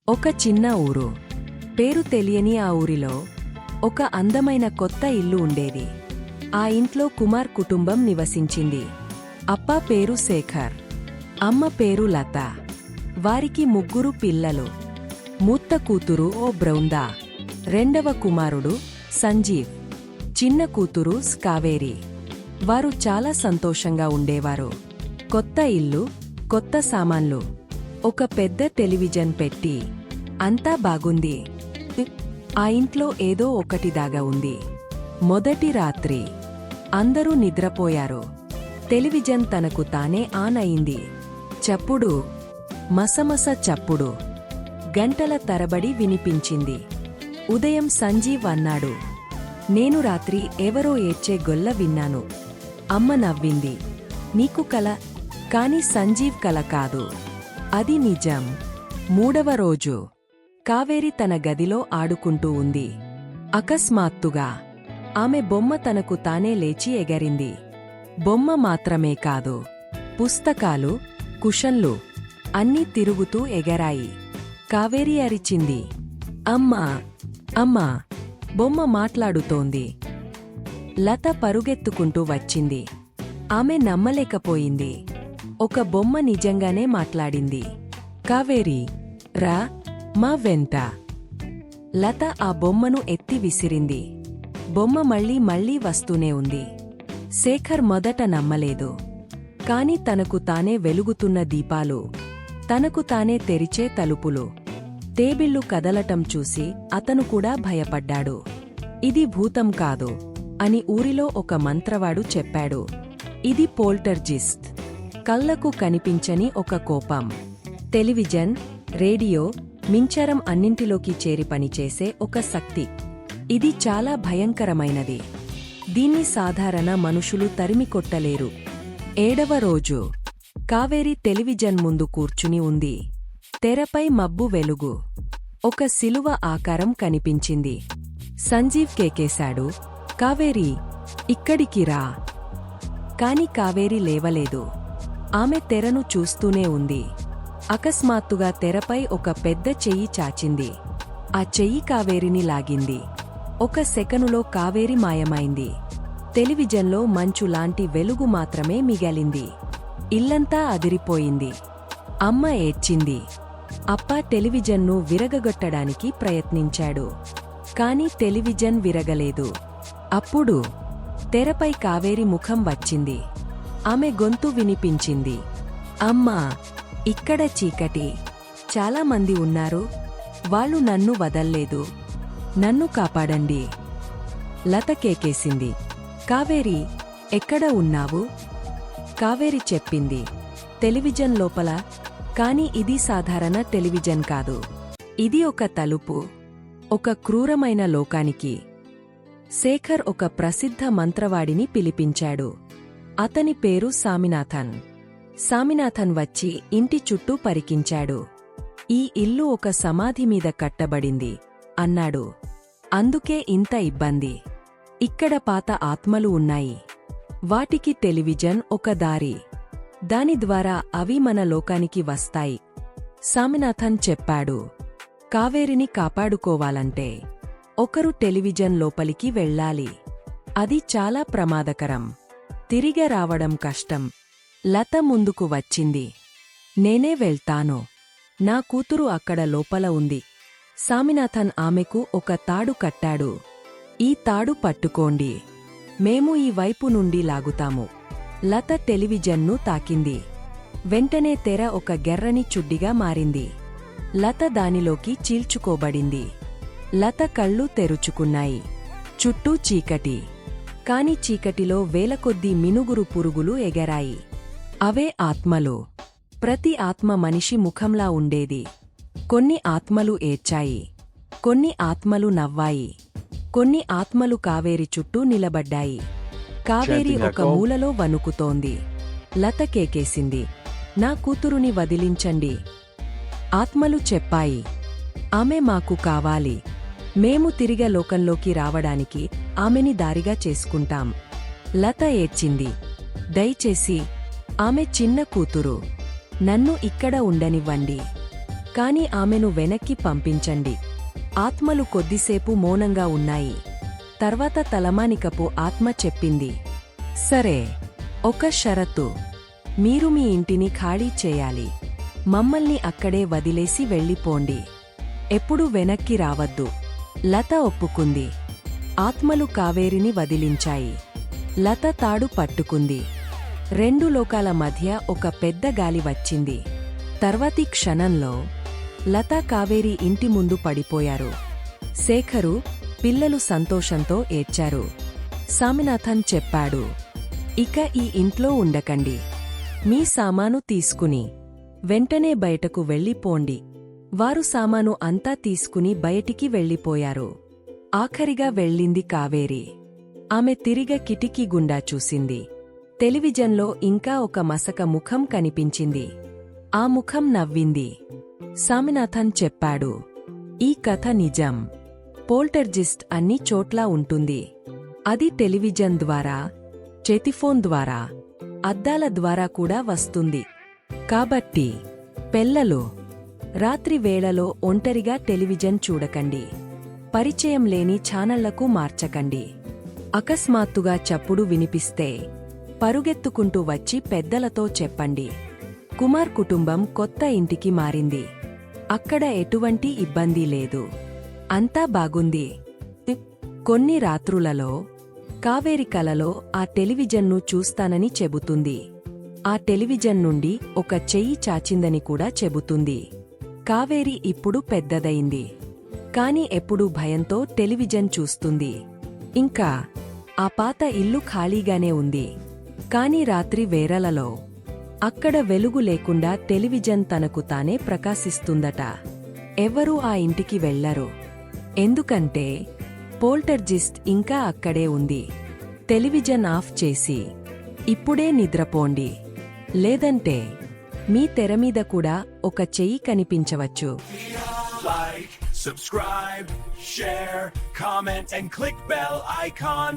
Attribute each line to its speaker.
Speaker 1: ఒక చిన్న ఊరు. పేరు తెలియని ఆ ఊరిలో ఒక అందమైన కొత్త ఇల్లు ఉండేది. ఆ ఇంట్లో కుమార్ కుటుంబం నివసించింది. అప్ప పేరు శేఖర్, అమ్మ పేరు లత. వారికి 3 పిల్లలు. మూత్త కూతురు ఓ బృందా, రెండవ కుమారుడు సంజీవ్, చిన్న కూతురు కావేరి. వారు చాలా సంతోషంగా ఉండేవారు. కొత్త ఇల్లు, కొత్త సామాన్లు, ఒక పెద్ద టెలివిజన్ పెట్టి, అంతా బాగుంది. ఆ ఇంట్లో ఏదో ఒకటి దాగా ఉంది. మొదటి రాత్రి అందరూ నిద్రపోయారు. టెలివిజన్ తనకు తానే ఆన్ అయింది. చప్పుడు, మసమస చప్పుడు గంటల తరబడి వినిపించింది. ఉదయం సంజీవ్ అన్నాడు, నేను రాత్రి ఎవరో ఏడ్చే గొల్ల విన్నాను. అమ్మ నవ్వింది. నీకు కల? కాని సంజీవ్ కల కాదు, అది నిజం. 3వ రోజు కావేరి తన గదిలో ఆడుకుంటూ ఉంది. అకస్మాత్తుగా ఆమె బొమ్మ తనకు తానే లేచి ఎగరింది. బొమ్మ మాత్రమే కాదు, పుస్తకాలు, కుషన్లు అన్నీ తిరుగుతూ ఎగరాయి. కావేరి అరిచింది, అమ్మా, అమ్మా, బొమ్మ మాట్లాడుతోంది. లత పరుగెత్తుకుంటూ వచ్చింది. ఆమె నమ్మలేకపోయింది. ఒక బొమ్మ నిజంగానే మాట్లాడింది. కావేరి, రా, మా వెంట. లత ఆ బొమ్మను ఎత్తి విసిరింది. బొమ్మ మళ్ళీ వస్తూనే ఉంది. శేఖర్ మొదట నమ్మలేదు. కాని తనకు తానే వెలుగుతున్న దీపాలు, తనకు తానే తెరిచే తలుపులు, టేబిళ్లు కదలటం చూసి అతను కూడా భయపడ్డాడు. ఇది భూతం కాదు అని ఊరిలో ఒక మంత్రవాడు చెప్పాడు. ఇది పోల్టర్జిస్ట్, కళ్లకు కనిపించని ఒక కోపం. టెలివిజన్, రేడియో, మించరం అన్నింటిలోకి చేరి పనిచేసే ఒక శక్తి. ఇది చాలా భయంకరమైనది. దీన్ని సాధారణ మనుషులు తరిమికొట్టలేరు. 7వ రోజు కావేరి టెలివిజన్ ముందు కూర్చుని ఉంది. తెరపై మబ్బు వెలుగు. ఒక శిలువ ఆకారం కనిపించింది. సంజీవ్ కేకేశాడు, కావేరి, ఇక్కడికి రా. కాని కావేరి లేవలేదు. ఆమె తెరను చూస్తూనే ఉంది. అకస్మాత్తుగా తెరపై ఒక పెద్ద చెయ్యి చాచింది. ఆ చెయ్యి కావేరిని లాగింది. ఒక సెకనులో కావేరి మాయమైంది. టెలివిజన్లో మంచులాంటి వెలుగు మాత్రమే మిగిలింది. ఇల్లంతా అదిరిపోయింది. అమ్మ ఏడ్చింది. అప్ప టెలివిజన్ను విరగగొట్టడానికి ప్రయత్నించాడు. కాని టెలివిజన్ విరగలేదు. అప్పుడు తెరపై కావేరి ముఖం వచ్చింది. ఆమె గొంతు వినిపించింది, అమ్మా, ఇక్కడ చీకటి. చాలా మంది ఉన్నారు. వాళ్ళు నన్ను వదల్లేదు. నన్ను కాపాడండి. లత కేకేసింది, కావేరి, ఎక్కడ ఉన్నావు? కావేరి చెప్పింది, టెలివిజన్ లోపల. కాని ఇది సాధారణ టెలివిజన్ కాదు. ఇది ఒక తలుపు, ఒక క్రూరమైన లోకానికి. శేఖర్ ఒక ప్రసిద్ధ మంత్రవాడిని పిలిపించాడు. అతని పేరు సామినాథన్. సామినాథన్ వచ్చి ఇంటి చుట్టూ పరికించాడు. ఈ ఇల్లు ఒక సమాధి మీద కట్టబడింది అన్నాడు. అందుకే ఇంత ఇబ్బంది. ఇక్కడ పాత ఆత్మలు ఉన్నాయి. వాటికి టెలివిజన్ ఒక దారి. దాని ద్వారా అవి మన లోకానికి వస్తాయి. సామినాథన్ చెప్పాడు, కావేరిని కాపాడుకోవాలంటే ఒకరు టెలివిజన్ లోపలికి వెళ్ళాలి. అది చాలా ప్రమాదకరం. తిరిగి రావడం కష్టం. లత ముందుకు వచ్చింది. నేనే వెళ్తాను. నా కూతురు అక్కడ లోపల ఉంది. సామినాథన్ ఆమెకు ఒక తాడు కట్టాడు. ఈ తాడు పట్టుకోండి. మేము ఈ వైపు నుండి లాగుతాము. లత టెలివిజన్ను తాకింది. వెంటనే తెర ఒక గెర్రని చుడ్డిగా మారింది. లత దానిలోకి చీల్చుకోబడింది. లత కళ్ళు తెరుచుకున్నాయి. చుట్టూ చీకటి. కాని చీకటిలో వేలకొద్దీ మినుగురు పురుగులు ఎగరాయి. అవే ఆత్మలు. ప్రతి ఆత్మ మనిషి ముఖంలా ఉండేది. కొన్ని ఆత్మలు ఏడ్చాయి. కొన్ని ఆత్మలు నవ్వాయి. కొన్ని ఆత్మలు కావేరి చుట్టూ నిలబడ్డాయి. కావేరి ఒక మూలలో వణుకుతోంది. లత కేకేసింది, నా కూతురుని వదిలించండి. ఆత్మలు చెప్పాయి, ఆమె మాకు కావాలి. మేము తిరిగి లోకంలోకి రావడానికి ఆమెని దారిగా చేసుకుంటాం. లత ఏడ్చింది, దయచేసి, ఆమె చిన్న కూతురు. నన్ను ఇక్కడ ఉండనివ్వండి. కాని ఆమెను వెనక్కి పంపించండి. ఆత్మలు కొద్దిసేపు మౌనంగా ఉన్నాయి. తర్వాత తలమానికపు ఆత్మ చెప్పింది, సరే, ఒక షరతు. మీరు మీ ఇంటిని ఖాళీ చేయాలి. మమ్మల్ని అక్కడే వదిలేసి వెళ్ళిపోండి. ఎప్పుడూ వెనక్కి రావద్దు. లత ఒప్పుకుంది. ఆత్మలు కావేరిని వదిలించాయి. లత తాడు పట్టుకుంది. రెండు లోకాల మధ్య ఒక పెద్ద గాలి వచ్చింది. తర్వాతి క్షణంలో లత కావేరి ఇంటి ముందు పడిపోయారు. శేఖరు, పిల్లలు సంతోషంతో ఏడ్చారు. సామినాథన్ చెప్పాడు, ఇక ఈ ఇంట్లో ఉండకండి. మీ సామాను తీసుకుని వెంటనే బయటకు వెళ్ళిపోండి. వారు సామాను అంతా తీసుకుని బయటికి వెళ్ళిపోయారు. ఆఖరిగా వెళ్ళింది కావేరి. ఆమె తిరిగ కిటికీ గుండా చూసింది. టెలివిజన్లో ఇంకా ఒక మసక ముఖం కనిపించింది. ఆ ముఖం నవ్వింది. సామినాథన్ చెప్పాడు, ఈ కథ నిజం. పోల్టర్జిస్ట్ అన్ని చోట్లా ఉంటుంది. అది టెలివిజన్ ద్వారా, చెతిఫోన్ ద్వారా, అద్దాల ద్వారా కూడా వస్తుంది. కాబట్టి పిల్లలు, రాత్రి వేళలో ఒంటరిగా టెలివిజన్ చూడకండి. పరిచయం లేని ఛానళ్లకు మార్చకండి. అకస్మాత్తుగా చప్పుడు వినిపిస్తే పరుగెత్తుకుంటూ వచ్చి పెద్దలతో చెప్పండి. కుమార్ కుటుంబం కొత్త ఇంటికి మారింది. అక్కడ ఎటువంటి ఇబ్బంది లేదు. అంతా బాగుంది. కొన్ని రాత్రులలో కావేరి కలలో ఆ టెలివిజన్ను చూస్తానని చెబుతుంది. ఆ టెలివిజన్ నుండి ఒక చెయ్యి చాచిందని కూడా చెబుతుంది. కావేరి ఇప్పుడు పెద్దదయింది. కాని ఎప్పుడూ భయంతో టెలివిజన్ చూస్తుంది. ఇంకా ఆ పాత ఇల్లు ఖాళీగానే ఉంది. కాని రాత్రి వేళలలో అక్కడ వెలుగు లేకుండా టెలివిజన్ తనకు తానే ప్రకాశిస్తుందట. ఎవరూ ఆ ఇంటికి వెళ్లరు. ఎందుకంటే పోల్టర్జిస్ట్ ఇంకా అక్కడే ఉంది. టెలివిజన్ ఆఫ్ చేసి ఇప్పుడే నిద్రపోండి. లేదంటే మీ తెరమీద కూడా ఒక చెయ్యి కనిపించవచ్చు.
Speaker 2: Like, subscribe, share, comment, and click bell icon.